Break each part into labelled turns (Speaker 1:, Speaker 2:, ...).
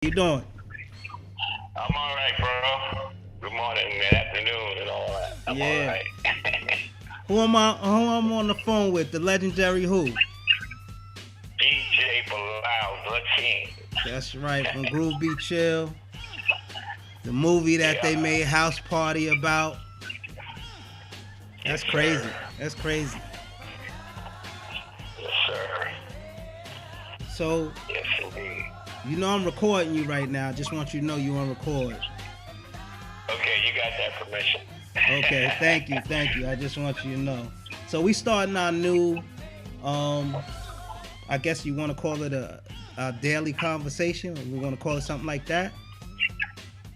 Speaker 1: You doing?
Speaker 2: I'm all right, bro. Good morning and afternoon and all that. I'm all
Speaker 1: Yeah.
Speaker 2: right.
Speaker 1: Who I'm on the phone with? The legendary who?
Speaker 2: DJ Belal, the king.
Speaker 1: That's right, from Groove Be Chill. The movie that they
Speaker 2: Yeah.
Speaker 1: made House Party about. That's
Speaker 2: Yes,
Speaker 1: crazy.
Speaker 2: sir.
Speaker 1: That's crazy.
Speaker 2: Yes, sir.
Speaker 1: So,
Speaker 2: Yes, indeed.
Speaker 1: you know I'm recording you right now. I just want you to know you on record.
Speaker 2: Okay, you got that permission.
Speaker 1: Okay, thank you. I just want you to know. So we starting our new, I guess you want to call it a daily conversation. Or we want to call it something like that.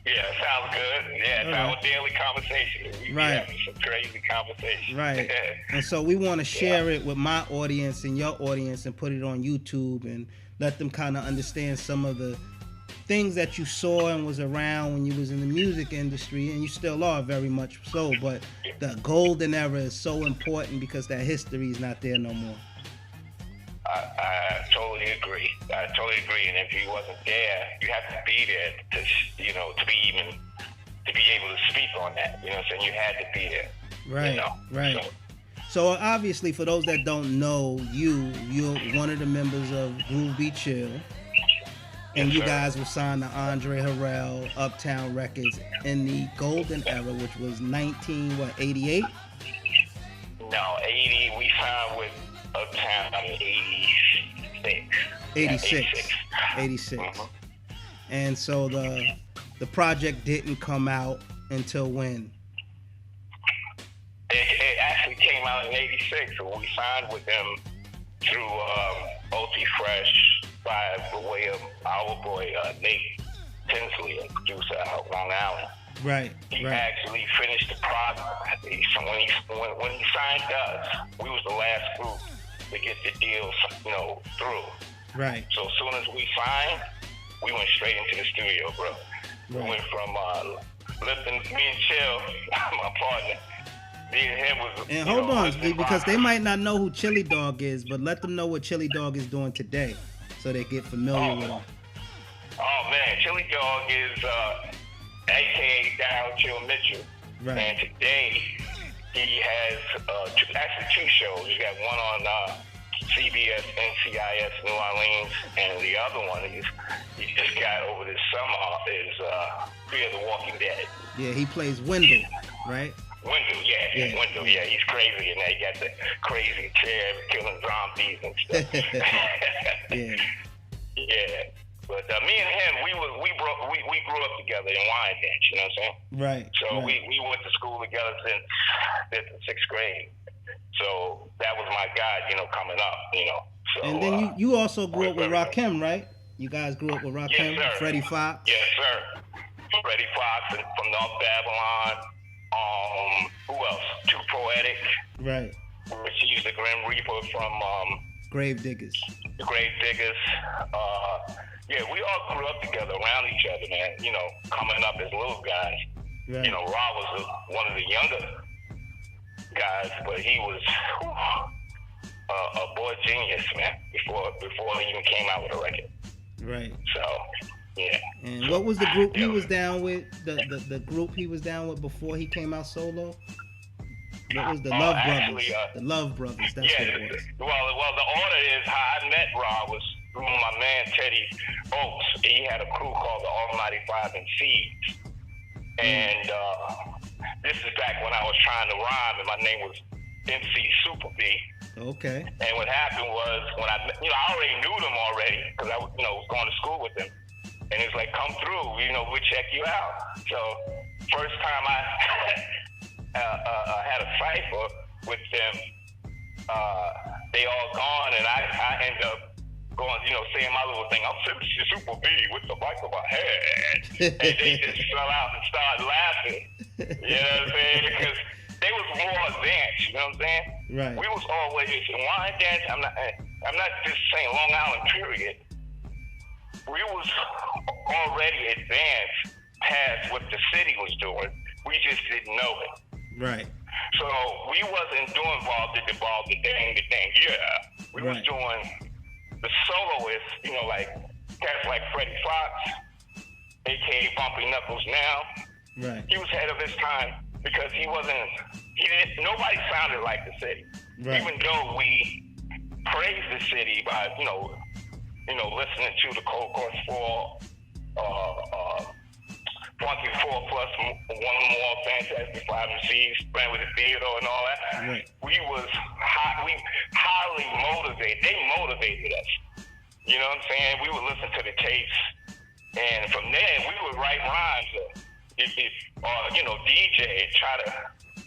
Speaker 2: Yeah, sounds good. Yeah, it's
Speaker 1: All
Speaker 2: our
Speaker 1: right.
Speaker 2: daily conversation. We be
Speaker 1: Right.
Speaker 2: having some crazy conversation.
Speaker 1: Right. And so we want to share it with my audience and your audience and put it on YouTube and let them kind of understand some of the things that you saw and was around when you was in the music industry, and you still are very much so, but the golden era is so important because that history is not there no more.
Speaker 2: I totally agree. And if you wasn't there, you have to be there to be able to speak on that. You know what I'm saying? You had to be there.
Speaker 1: Right, right. So obviously, for those that don't know, you're one of the members of Groove Be Chill, and
Speaker 2: Yes,
Speaker 1: you
Speaker 2: sir.
Speaker 1: guys were signed to Andre Harrell, Uptown Records in the golden era, which was 88?
Speaker 2: No, 80. We signed with Uptown in 86.
Speaker 1: 86.
Speaker 2: Yeah,
Speaker 1: 86.
Speaker 2: Mhm.
Speaker 1: And so the project didn't come out until when?
Speaker 2: It actually came out in 86, so we signed with them through OT Fresh by the way of our boy Nate Tinsley, a producer out Long Island.
Speaker 1: Right,
Speaker 2: He
Speaker 1: right,
Speaker 2: actually finished the project. When he signed us, we was the last group to get the deal, through.
Speaker 1: right,
Speaker 2: So as soon as we signed, we went straight into the studio, bro. We
Speaker 1: right.
Speaker 2: went from lifting me and Chill, my partner. Me and him was.
Speaker 1: And hold on,
Speaker 2: lifting
Speaker 1: because they
Speaker 2: boxes.
Speaker 1: might not know who Chili Dog is, but let them know what Chili Dog is doing today, so they get familiar with him.
Speaker 2: Oh man, Chili Dog is AKA Down Chill Mitchell.
Speaker 1: Right.
Speaker 2: And today he has two shows. He's got one on CBS, NCIS, New Orleans, and the other one he just got over this summer is Fear the Walking Dead.
Speaker 1: Yeah, he plays Wendell, right?
Speaker 2: Wendell,
Speaker 1: Yeah.
Speaker 2: Wendell, yeah, he's crazy, and he got the crazy chair killing zombies and stuff.
Speaker 1: Yeah,
Speaker 2: Yeah, but me and him, we grew up together in Wyandanch. You know what I'm saying?
Speaker 1: right.
Speaker 2: So
Speaker 1: right.
Speaker 2: we went to school together since fifth and sixth grade. So that was my guy, coming up. So
Speaker 1: And then you also grew up with Rakim, right? You guys grew up with Rakim,
Speaker 2: sir.
Speaker 1: Freddy Foxx.
Speaker 2: Yes, sir. Freddy Foxx and from North Babylon. Who else? Too Poetic,
Speaker 1: Right.
Speaker 2: which he's the Grim Reaper from
Speaker 1: Grave Diggers.
Speaker 2: the Grave Diggers. Yeah, we all grew up together around each other, man. Coming up as little guys.
Speaker 1: Right.
Speaker 2: Rob was one of the younger guys, but he was a boy genius, man. Before he even came out with a record.
Speaker 1: Right.
Speaker 2: So, yeah.
Speaker 1: And what was the group he was down with? The group he was down with before he came out solo? What was the Love
Speaker 2: actually,
Speaker 1: Brothers? The Love Brothers. That's
Speaker 2: Yeah.
Speaker 1: what it was.
Speaker 2: Well, the order is how I met Rob was through my man Teddy Oaks. He had a crew called the Almighty Five and Seeds, and this is back when I was trying to rhyme, and my name was MC Super B.
Speaker 1: Okay.
Speaker 2: And what happened was when I already knew them already because I was going to school with them, and it's like, come through, we'll check you out. So first time I had a cipher with them, they all gone, and I ended up going, saying my little thing. I'm Super B with the mic of my head, and they just fell out and started laughing. You know what I'm saying? Because they was more advanced. You know what I'm saying?
Speaker 1: Right.
Speaker 2: We was always in Wyandanch. I'm not just saying Long Island. Period. We was already advanced past what the city was doing. We just didn't know it.
Speaker 1: Right.
Speaker 2: So we wasn't doing ball the dang. Yeah. We was
Speaker 1: Right.
Speaker 2: doing the soloists, like cats like Freddy Foxx, aka Bumpy Knuckles now.
Speaker 1: Right.
Speaker 2: He was ahead of his time because nobody sounded like the city.
Speaker 1: Right.
Speaker 2: Even though we praised the city by, listening to the Cold Course 4, Funky 4 plus one more, Fantastic 5 MCs, playing with the theater and all that.
Speaker 1: Right.
Speaker 2: We highly motivated. They motivated us. You know what I'm saying? We would listen to the tapes, and from there we would write rhymes. DJ and try to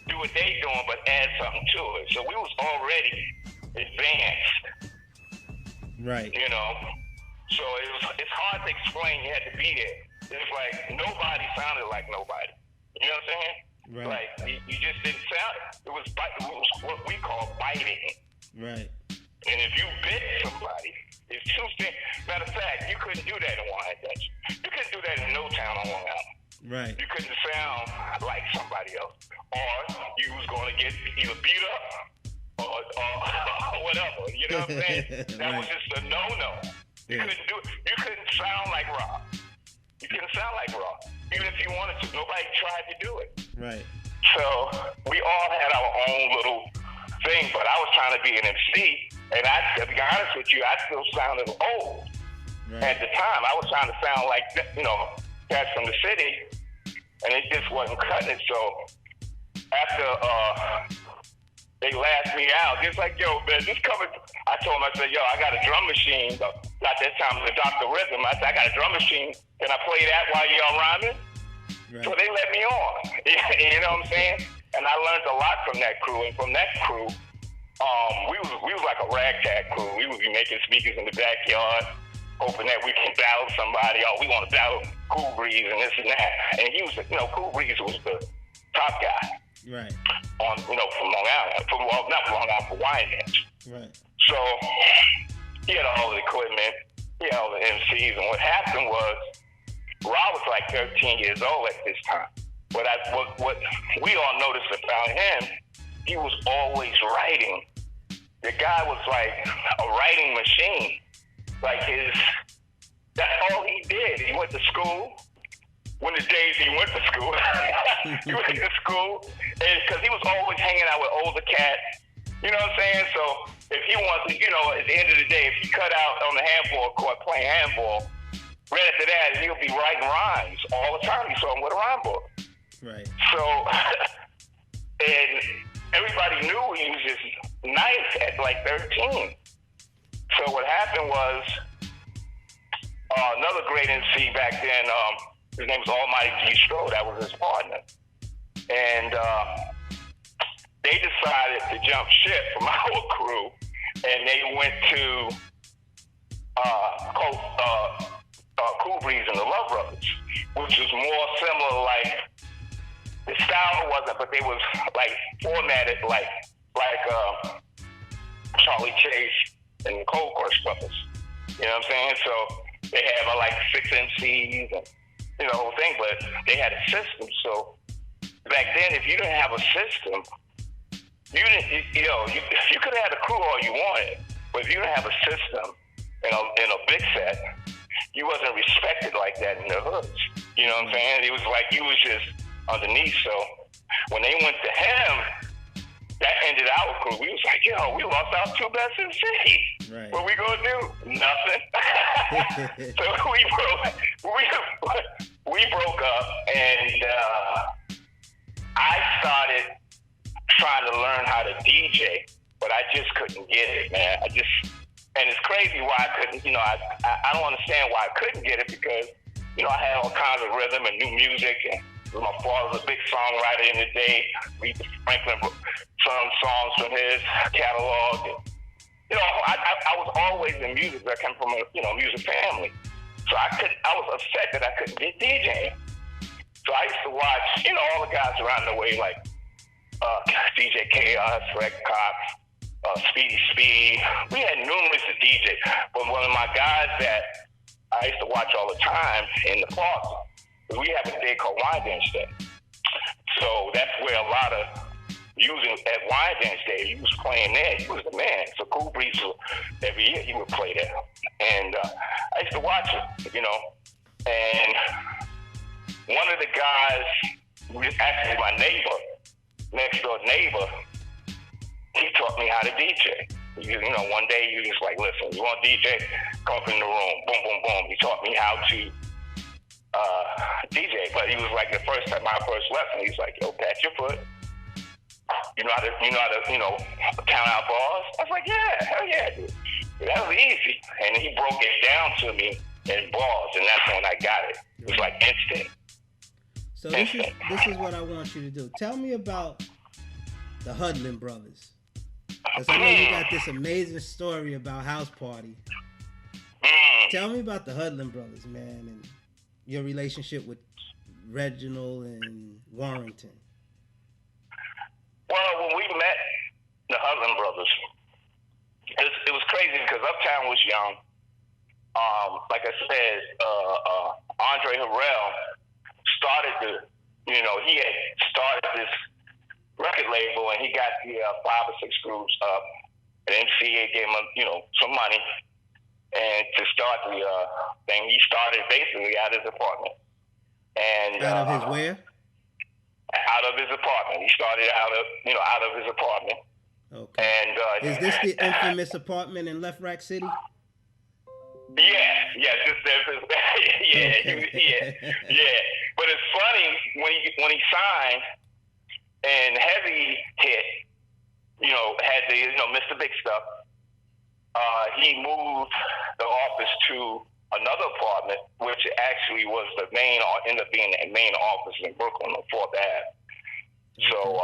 Speaker 2: do what they doing, but add something to it. So we was already advanced.
Speaker 1: Right.
Speaker 2: So it's hard to explain. You had to be there. It's like nobody sounded like nobody. You know what I'm saying?
Speaker 1: Right.
Speaker 2: Like you just didn't sound. It was what we call biting.
Speaker 1: Right.
Speaker 2: And if you bit somebody, it's two things. Matter of fact, you couldn't do that in Wyandotte. You couldn't do that in no town on Long Island.
Speaker 1: Right.
Speaker 2: You couldn't sound like somebody else, or you was going to get either beat up or whatever. You know what I'm saying? That was just a no-no. You couldn't do it. You couldn't sound like Rob. You couldn't sound like Rob, even if you wanted to. Nobody tried to do it.
Speaker 1: Right.
Speaker 2: So we all had our own little thing, but I was trying to be an MC, and to be honest with you, I still sounded old at the time. I was trying to sound like, cats from the city, and it just wasn't cutting it. So after they laughed me out, it's like, yo, man, just coming. I told them, I said, yo, I got a drum machine. At that time, the Dr. Rhythm. I said, I got a drum machine. Can I play that while y'all rhyming? Right. So they let me on. You know what I'm saying? And I learned a lot from that crew. And from that crew, we was like a ragtag crew. We would be making speakers in the backyard, hoping that we can battle somebody. Oh, we want to battle Cool Breeze and this and that. And he was, Cool Breeze was the top guy.
Speaker 1: Right.
Speaker 2: From Long Island. Not Long Island, from Wyandotte.
Speaker 1: Right. So
Speaker 2: he had all the equipment, he had all the MCs, and what happened was Rob was like 13 years old at this time. But what we all noticed about him, he was always writing. The guy was like a writing machine. Like that's all he did. He went to school. When the days he went to school, he went to school, because he was always hanging out with older cats. You know what I'm saying? So if he wants to, at the end of the day, if he cut out on the handball court playing handball, right after that, he'll be writing rhymes all the time. You saw him with a rhyme book. Right. So, and everybody knew he was just nice at like 13. So what happened was, another great MC back then, his name was Almighty G. Stroh, that was his partner. And they decided to jump ship from our crew, and they went to Cool Breeze and the Love Brothers, which was more similar, like, the style wasn't, but they was like formatted like Charlie Chase and the Cold Course Brothers. You know what I'm saying? So they had like 6 MCs and the whole thing, but they had a system. So back then, if you didn't have a system, you could have had a crew all you wanted, but if you didn't have a system in a big set, you wasn't respected like that in the hoods. You know what I'm saying? It was like you was just underneath. So when they went to him, that ended our crew. We was like, we lost our 2 best in the city. Right. What we gonna do? Nothing. So we broke up, and I started trying to learn how to DJ, but I just couldn't get it, man. And it's crazy why I couldn't. I don't understand why I couldn't get it, because I had all kinds of rhythm and new music, and my father was a big songwriter in the day. Aretha Franklin sung songs from his catalog. And, I was always in music. I come from a music family, so I was upset that I couldn't get DJing. So I used to watch all the guys around the way, like DJ Chaos, Fred Cox, Speedy Speed. We had numerous DJs, but one of my guys that I used to watch all the time in the park, we have a day called Wine Dance Day. So that's where a lot of using at Wine Dance Day, he was playing there. He was the man. So Cool Breeze, every year he would play there. And I used to watch it, and one of the guys, actually my neighbor, next door neighbor, he taught me how to DJ. You know, one day he was like, listen, you want to DJ? Come up in the room. Boom, boom, boom. He taught me how to DJ. But he was like, my first lesson, he's like, yo, pat your foot. You know how to count out bars? I was like, yeah, hell yeah, dude. That was easy. And he broke it down to me in bars, and that's when I got it. It was like instant.
Speaker 1: So this is what I want you to do. Tell me about the Hudlin brothers. Because I know you got this amazing story about House Party. Tell me about the Hudlin brothers, man, and your relationship with Reginald and Warrington.
Speaker 2: Well, when we met the Hudlin brothers, it was crazy because Uptown was young. Like I said, Andre Harrell started he had started this record label, and he got the 5 or 6 groups up. And MCA gave him, some money, and to start the thing, he started basically out of his apartment. And
Speaker 1: out of his where?
Speaker 2: Out of his apartment. He started out of his apartment.
Speaker 1: Okay.
Speaker 2: And
Speaker 1: is this the infamous apartment in Left Rack City?
Speaker 2: Yeah. But it's funny when he signed and Heavy hit, had the Mr. Big Stuff. He moved the office to another apartment, which actually was ended up being the main office in Brooklyn on 4th Ave. So,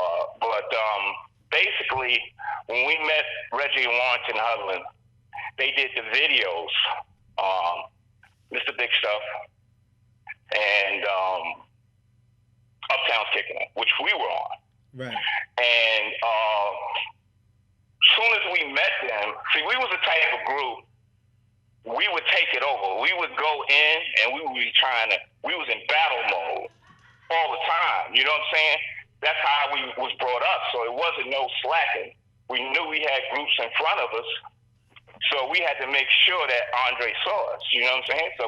Speaker 2: basically, when we met Reggie and Warrington Hudlin, they did the videos, Mr. Big Stuff, and Uptown's Kicking It, which we were on.
Speaker 1: Right.
Speaker 2: And soon as we met them, see, we was the type of group, we would take it over. We would go in and we was in battle mode all the time. You know what I'm saying? That's how we was brought up. So it wasn't no slacking. We knew we had groups in front of us. So we had to make sure that Andre saw us. You know what I'm saying? So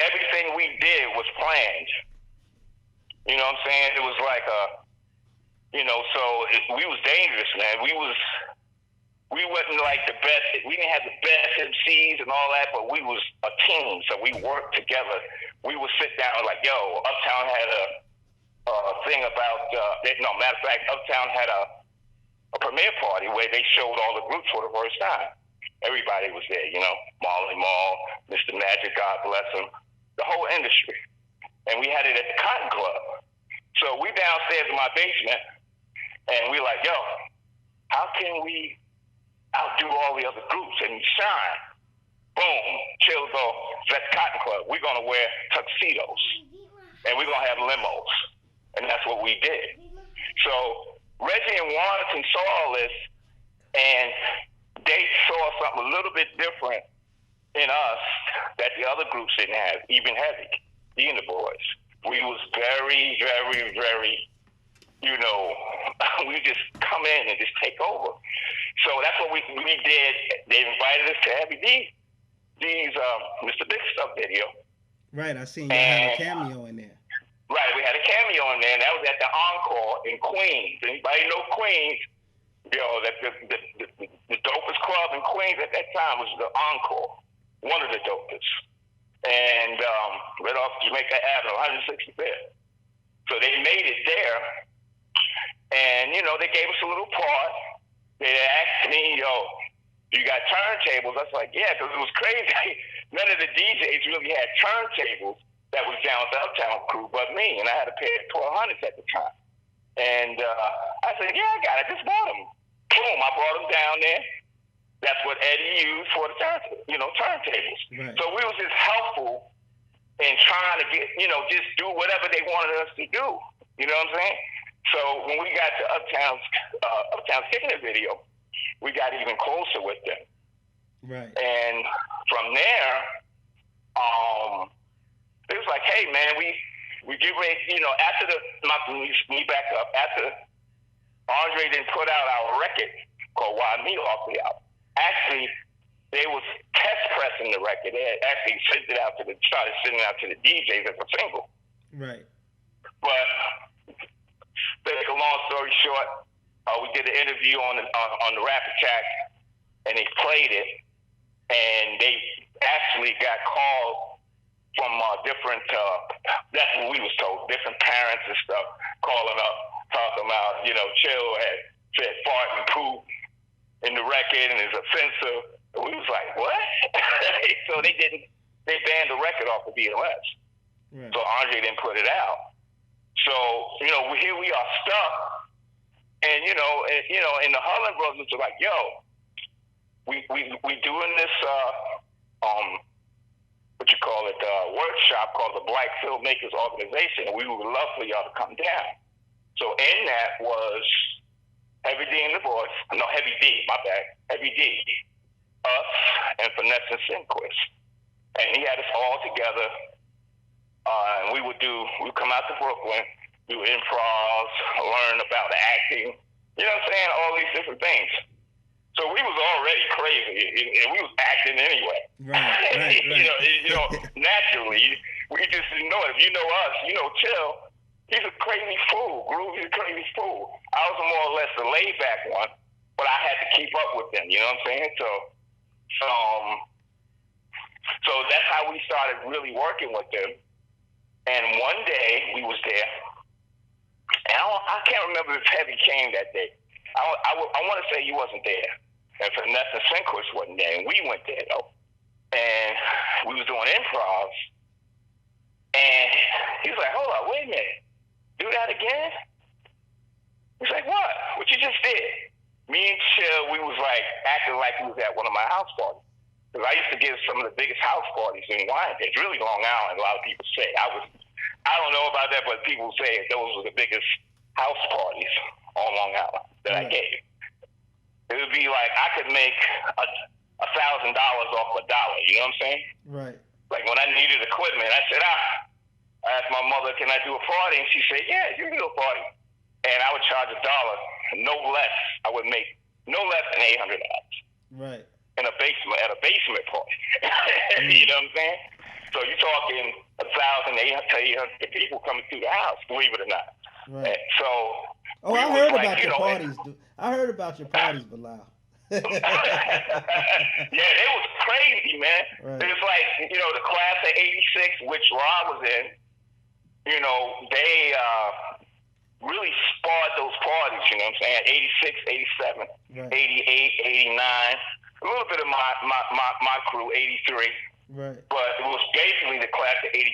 Speaker 2: everything we did was planned. You know what I'm saying? It was like we was dangerous, man. We wasn't like the best. We didn't have the best MCs and all that, but we was a team, so we worked together. We would sit down like, yo, Uptown had a thing about. Matter of fact, Uptown had a premiere party where they showed all the groups for the first time. Everybody was there, Marley Marl, Mr. Magic, God bless him, the whole industry, and we had it at the Cotton Club. So we downstairs in my basement, and we like, yo, how can we outdo all the other groups and shine? Boom, Chill go, that's Cotton Club. We're going to wear tuxedos, and we're going to have limos. And that's what we did. So Reggie and Warrington saw all this, and they saw something a little bit different in us that the other groups didn't have, even Heavy, he and the boys. We was very, very, very, we just come in and just take over. So that's what we did. They invited us to Heavy D's Mr. Big Stuff video.
Speaker 1: Right, I seen you have a cameo in there.
Speaker 2: Right, we had a cameo in there, and that was at the Encore in Queens. Anybody know Queens? The dopest club in Queens at that time was the Encore, one of the dopest. And right off Jamaica Avenue, 165th. So they made it there, and they gave us a little part. They asked me, yo, you got turntables? I was like, yeah, because it was crazy. None of the DJs really had turntables that was down with the Uptown crew but me, and I had a pair of 1200s at the time. And I said, yeah, I got it. Just bought them. Boom, I brought them down there. That's what Eddie used for the turntables. Right. So we was just helpful in trying to get, just do whatever they wanted us to do. You know what I'm saying? So when we got to Uptown's Kicking It video, we got even closer with them.
Speaker 1: Right.
Speaker 2: And from there, it was like, hey man, we get ready, after let me back up, after Andre didn't put out our record called Why Me Off the Album. Actually, they was test pressing the record. They had actually started sending it out to the DJs as a single.
Speaker 1: Right.
Speaker 2: But to make a long story short, we did an interview on the Rap Attack, and they played it, and they actually got calls from different, that's what we was told, different parents and stuff calling up, talking about, Chill had said fart and poop in the record and is offensive. And we was like, what? So they banned the record off of BLS. Right. So Andre didn't put it out. So, here we are stuck. And, and the Hudlin brothers are like, yo, we doing this, workshop called the Black Filmmakers Organization, and we would love for y'all to come down. So in that was Heavy D and the Boys, Heavy D, my bad, Heavy D, us, and Finesse and Sinquist. And he had us all together, and we'd come out to Brooklyn, do improvs, learn about acting, all these different things. So we was already crazy, and we was acting anyway.
Speaker 1: Right.
Speaker 2: Naturally, we just didn't know it. If you know us, Chill, he's a crazy fool. Groovy's a crazy fool. I was more or less the laid-back one, but I had to keep up with them, you know what I'm saying? So that's how we started really working with them. And one day, we was there, and I can't remember if Heavy came that day. I want to say he wasn't there. And Finesse and Sinquist wasn't there, and we went there, though. And we was doing improvs, and he was like, hold on, wait a minute. Do that again? He's like, what? What you just did? Me and Chill, we was like acting like we was at one of my house parties. Because I used to give some of the biggest house parties in Wyandotte, really Long Island, a lot of people say. I don't know about that, but people say those were the biggest house parties on Long Island that I gave. It would be like I could make $1,000 off $1. You know what I'm saying?
Speaker 1: Right.
Speaker 2: Like when I needed equipment, I said, I asked my mother, can I do a party? And she said, yeah, you can do a party. And I would charge $1, no less. I would make no less than $800.
Speaker 1: Right.
Speaker 2: At a basement party. You know what I'm saying? So you're talking 1,800 to 800 people coming through the house, believe it or not.
Speaker 1: Right.
Speaker 2: So.
Speaker 1: I heard about your parties, dude. I heard about your parties, Belal.
Speaker 2: Yeah, it was crazy, man.
Speaker 1: Right.
Speaker 2: It was like, the class of '86, which Rob was in, they really sparred those parties, you know what I'm saying? 86, 87, right. 88, 89, a little bit of my crew, 83.
Speaker 1: Right.
Speaker 2: But it was basically the class of '86.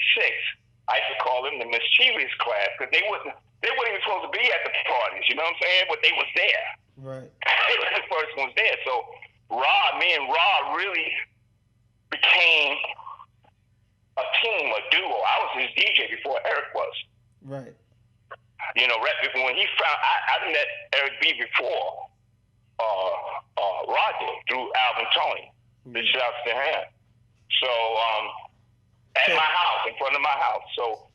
Speaker 2: I used to call them the mischievous class because they weren't even supposed to be at the parties, you know what I'm saying? But they was there.
Speaker 1: Right.
Speaker 2: They were the first ones there. So me and Rob really became a team, a duo. I was his DJ before Eric was.
Speaker 1: Right.
Speaker 2: When he found, I met Eric B before Rod did, through Alvin Tony. Big shouts to him. So, at my house, in front of my house. So,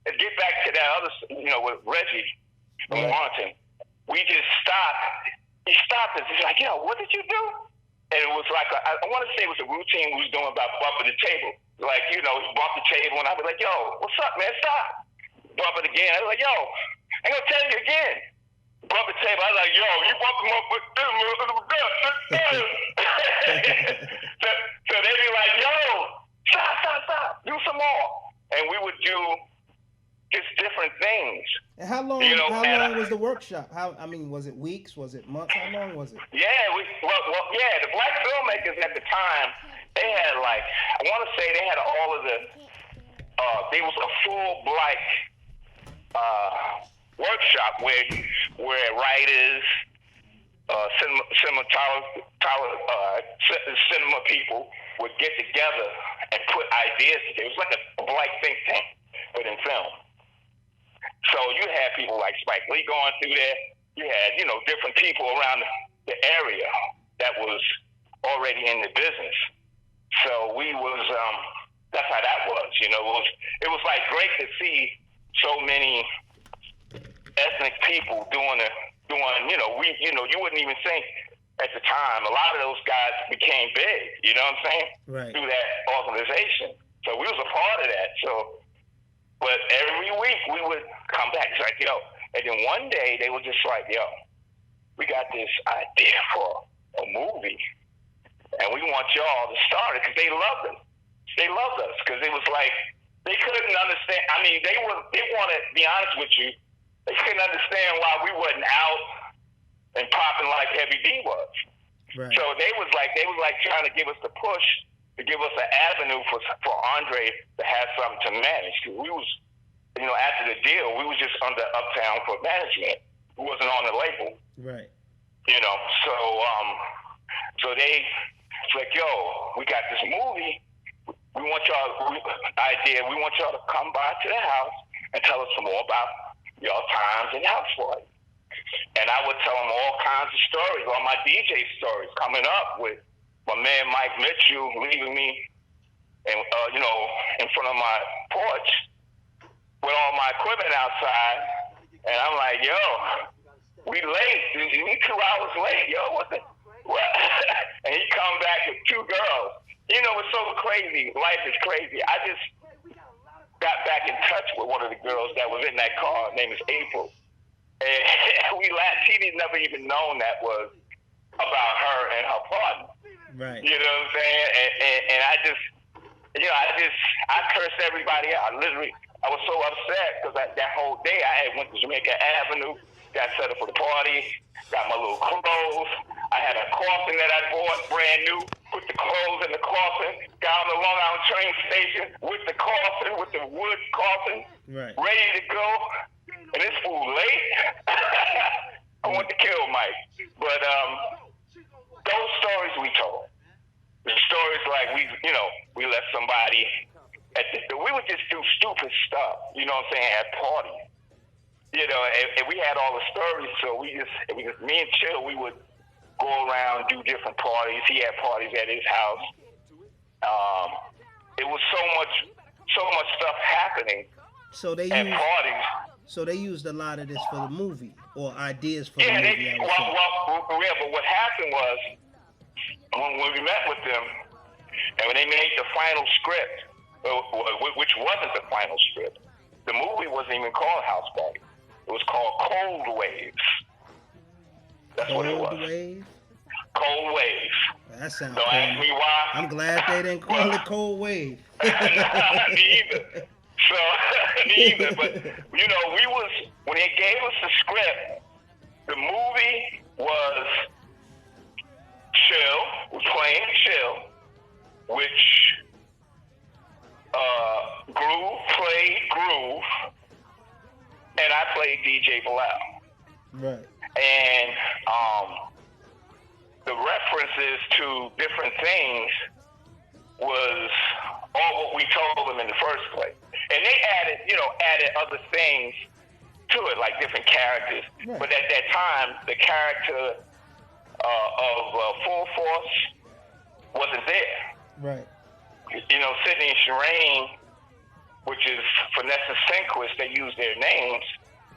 Speaker 2: to get back to that other, with Reggie from Warrington, we just stopped. He stopped us. He's like, yo, what did you do? And it was like, I want to say it was a routine we was doing about bumping the table. Like, he bumped the table, and I'd be like, yo, what's up, man? Stop. Bump it again. I was like, yo, I ain't going to tell you again. Bump the table. I was like, yo, you bump him up with this. So they'd be like, yo, stop. Do some more. And we would do just different things.
Speaker 1: And how long was the workshop? Was it weeks? Was it months? How long was it?
Speaker 2: Yeah, the black filmmakers at the time, they had I want to say they had all of the, there was a full black workshop where writers, cinema people would get together and put ideas together. It was like a black think tank, but in film. So you had people like Spike Lee going through there. You had, different people around the area that was already in the business. So we was, that's how that was, It was like great to see so many ethnic people doing, you wouldn't even think at the time, a lot of those guys became big, you know what I'm saying?
Speaker 1: Right.
Speaker 2: Through that organization. So we was a part of that. So But every week we would come back. It's like, yo. And then one day they were just like, yo, we got this idea for a movie, and we want y'all to start it, because they loved us. They loved us because it was like they couldn't understand. I mean, they wanted, to be honest with you, they couldn't understand why we wasn't out and popping like Heavy D was.
Speaker 1: Right.
Speaker 2: So they was like trying to give us the push, to give us an avenue for Andre to have something to manage. Cause we was, after the deal, we was just under Uptown for management. We wasn't on the label.
Speaker 1: Right.
Speaker 2: So they like, yo, we got this movie. We want y'all to come by to the house and tell us some more about y'all times in house party. And I would tell them all kinds of stories, all my DJ stories, coming up with my man Mike Mitchell leaving me, and in front of my porch with all my equipment outside, and I'm like, yo, we late, we 2 hours late, yo, what? And he come back with 2 girls. It's so crazy. Life is crazy. I just got back in touch with one of the girls that was in that car. Her name is April. And we laughed. She didn't never even known that was about her and her partner.
Speaker 1: Right.
Speaker 2: You know what I'm saying? And I just, I cursed everybody out. I was so upset because that whole day I had went to Jamaica Avenue, got set up for the party, got my little clothes. I had a coffin that I bought brand new, put the clothes in the coffin, got on the Long Island train station with the coffin, with the wood coffin,
Speaker 1: right,
Speaker 2: ready to go. And this fool late. I want to kill Mike. But those stories we told. The stories like we let somebody we would just do stupid stuff, you know what I'm saying, at parties. And we had all the stories, so me and Chill, we would go around, do different parties. He had parties at his house. It was so much stuff happening at parties.
Speaker 1: So they used a lot of this for the movie, or ideas for the movie.
Speaker 2: But what happened was, when we met with them, and when they made the final script, which wasn't the final script, the movie wasn't even called House Party. It was called Cold Waves. That's what it was. Cold Wave.
Speaker 1: That sounds
Speaker 2: Don't ask me why.
Speaker 1: I'm glad they didn't call it Cold Wave.
Speaker 2: Me either. But when they gave us the script, the movie was playing Chill, which Groove played Groove, and I played DJ Belal.
Speaker 1: Right.
Speaker 2: And the references to different things was all what we told them in the first place. And they added other things to it, like different characters. Right. But at that time, the character of Full Force wasn't there.
Speaker 1: Right.
Speaker 2: Sydney and Shireen, which is Vanessa Senquist, they used their names,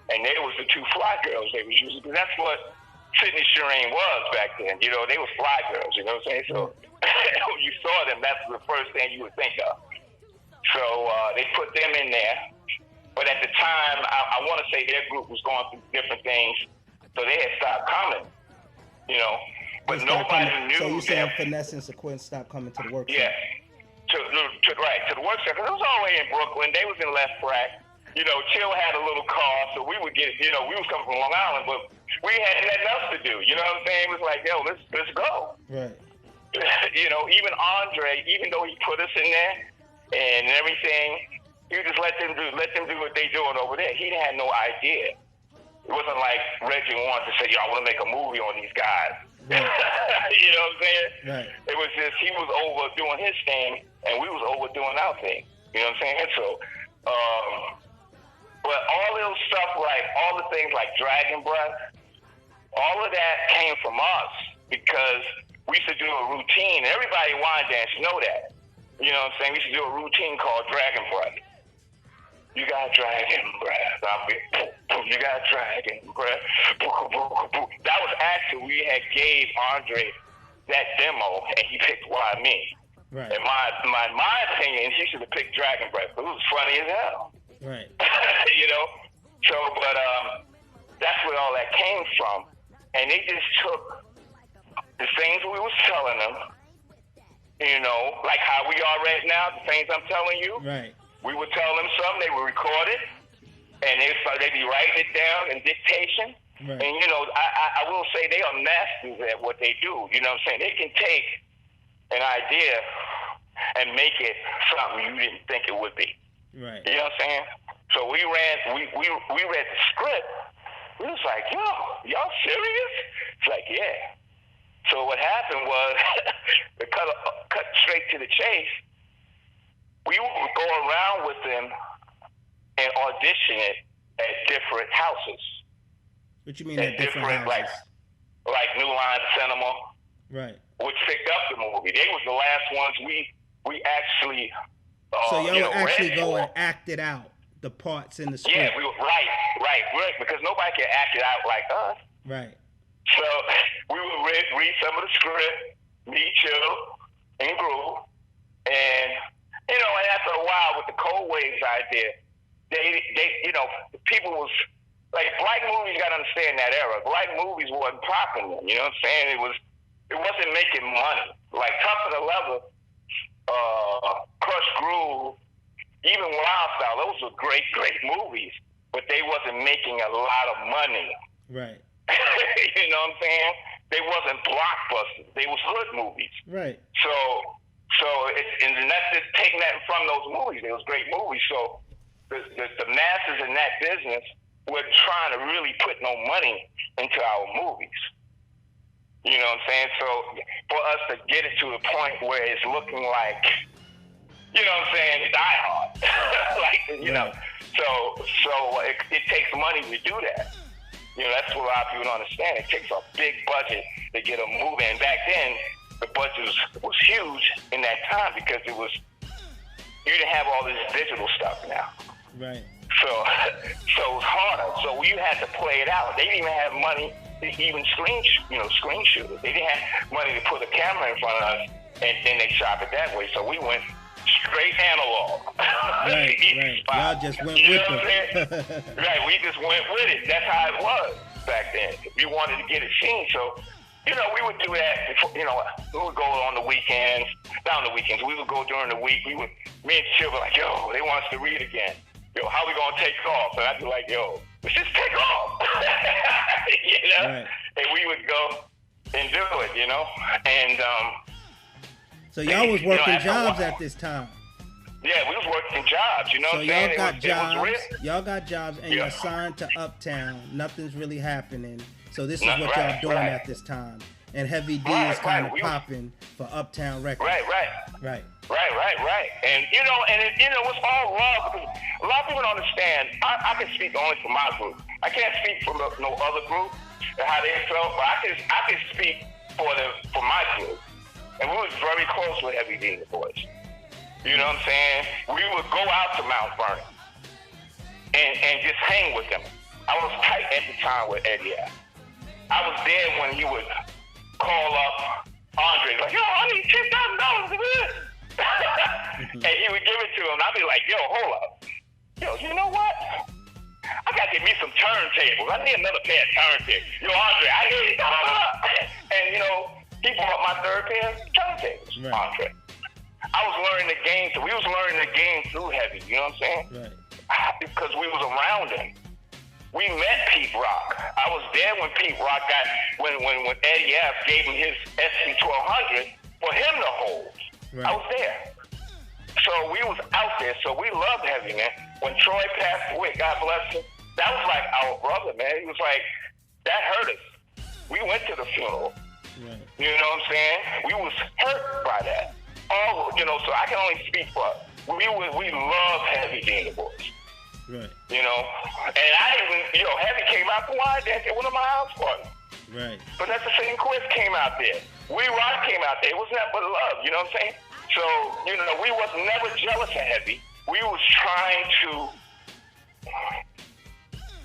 Speaker 2: and they was the 2 fly girls they was using. Because that's what Sydney Shireen was back then. They were fly girls, you know what I'm saying? So when you saw them, that's the first thing you would think of. So they put them in there. But at the time, I want to say their group was going through different things, so they had stopped coming, But nobody knew.
Speaker 1: So you saying Finesse and Sequence stopped coming to the workshop?
Speaker 2: Yeah. To the workshop. Because it was all the way in Brooklyn. They was in Left Rack. Chill had a little car, so we would get, we was coming from Long Island, but we had nothing else to do. You know what I'm saying? It was like, yo, let's go.
Speaker 1: Right.
Speaker 2: Even Andre, even though he put us in there and everything, you just let them do what they doing over there. He had no idea. It wasn't like Reggie wanted to say, yo, I want to make a movie on these guys. Right. You know what I'm saying? Right. It was just, he was over doing his thing, and we was over doing our thing. You know what I'm saying? So, but all those stuff, like all the things like Dragon Breath, all of that came from us because we used to do a routine. Everybody in wine dance know that. You know what I'm saying? We used to do a routine called Dragon Breath. You got dragon breath. You got dragon breath. That was actually, we had gave Andre that demo, and he picked Why Me. Right. And my opinion, he should have picked Dragon Breath, but it was funny as hell.
Speaker 1: Right.
Speaker 2: You know? So, but that's where all that came from. And they just took the things we was telling them, you know, like how we are right now, the things I'm telling you.
Speaker 1: Right.
Speaker 2: We would tell them something, they would record it, and they'd be writing it down in dictation.
Speaker 1: Right.
Speaker 2: And, you know, I will say they are masters at what they do. You know what I'm saying? They can take an idea and make it something you didn't think it would be.
Speaker 1: Right.
Speaker 2: You know what I'm saying? So we read the script. We was like, yo, y'all serious? It's like, yeah. So what happened was, to cut straight to the chase, we would go around with them and audition it at different houses.
Speaker 1: What you mean at different houses?
Speaker 2: Like New Line Cinema.
Speaker 1: Right.
Speaker 2: Which picked up the movie. They was the last ones we actually
Speaker 1: so y'all would actually go and act it out, the parts in the script.
Speaker 2: Yeah, we were right, because nobody can act it out like us.
Speaker 1: Right.
Speaker 2: So we would read some of the script, me, Chill, and Groove, and you know, and after a while with the Cold Waves idea, they you know, people was like, black movies, you gotta understand that era. Black movies wasn't popping, you know what I'm saying? It wasn't making money. Like Tough on the Leather, Crush Groove, even Wild Style, those were great movies, but they wasn't making a lot of money.
Speaker 1: Right.
Speaker 2: You know what I'm saying? They wasn't blockbusters. They was hood movies.
Speaker 1: Right.
Speaker 2: So and that's just taking that from those movies. They was great movies. So the masses in that business were trying to really put no money into our movies. You know what I'm saying? So for us to get it to the point where it's looking like, you know what I'm saying, Die Hard. Like, you know. So it takes money to do that. You know, that's what a lot of people don't understand. It takes a big budget to get a movie. And back then, the budget was huge in that time because you didn't have all this digital stuff now.
Speaker 1: Right.
Speaker 2: So it was harder. So you had to play it out. They didn't even have money to even screen shoot it. They didn't have money to put a camera in front of us, and then they shot it that way. So we went straight analog.
Speaker 1: Right. Y'all just went with it.
Speaker 2: Right, we just went with it. That's how it was back then. We wanted to get it seen, so, you know, we would do that before, you know, we would go on the weekends, not on the weekends, we would go during the week. Me and Chill were like, yo, they want us to read again. Yo, how we gonna take off? And I'd be like, yo, let's just take off. You know? Right. And we would go and do it, you know? And,
Speaker 1: so y'all was working jobs at this time.
Speaker 2: Yeah, we was working jobs, you know what I'm saying?
Speaker 1: So y'all got jobs, and you're signed to Uptown. Nothing's really happening. So this is what y'all doing at this time. And Heavy D is kind of popping for Uptown Records. Right. And you know, it's all love. Because a lot of people don't understand. I can speak only for my group. I can't speak for no other group and how they felt, but I can speak for my group. And we was very close with Heavy D and the boys. You know what I'm saying? We would go out to Mount Vernon and just hang with them. I was tight at the time with Eddie F. I was there when he would call up Andre, like, yo, I need $10,000 for this. And he would give it to him. I'd be like, yo, hold up. Yo, you know what? I got to get me some turntables. I need another pair of turntables. Yo, Andre, I need it. And, you know, he bought my third pair of turntables, Andre. I was learning the game, so we was learning the game through Heavy, you know what I'm saying? Right. Because we was around him. We met Pete Rock. I was there when Pete Rock when Eddie F gave him his SC-1200 for him to hold. Right. I was there. So we was out there, so we loved Heavy, man. When Troy passed away, God bless him, that was like our brother, man. He was like, that hurt us. We went to the funeral. Right. You know what I'm saying? We was hurt by that. Oh, you know, so I can only speak for us. We love Heavy D and the boys. Right. You know, and I even, you know, Heavy came out to Wine Dance at one of my house parties. Right. But that's the same Quiz came out there. We Rock came out there. It was nothing but love, you know what I'm saying? So, you know, we was never jealous of Heavy. We was trying to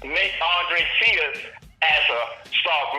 Speaker 1: make Andre see us as a star group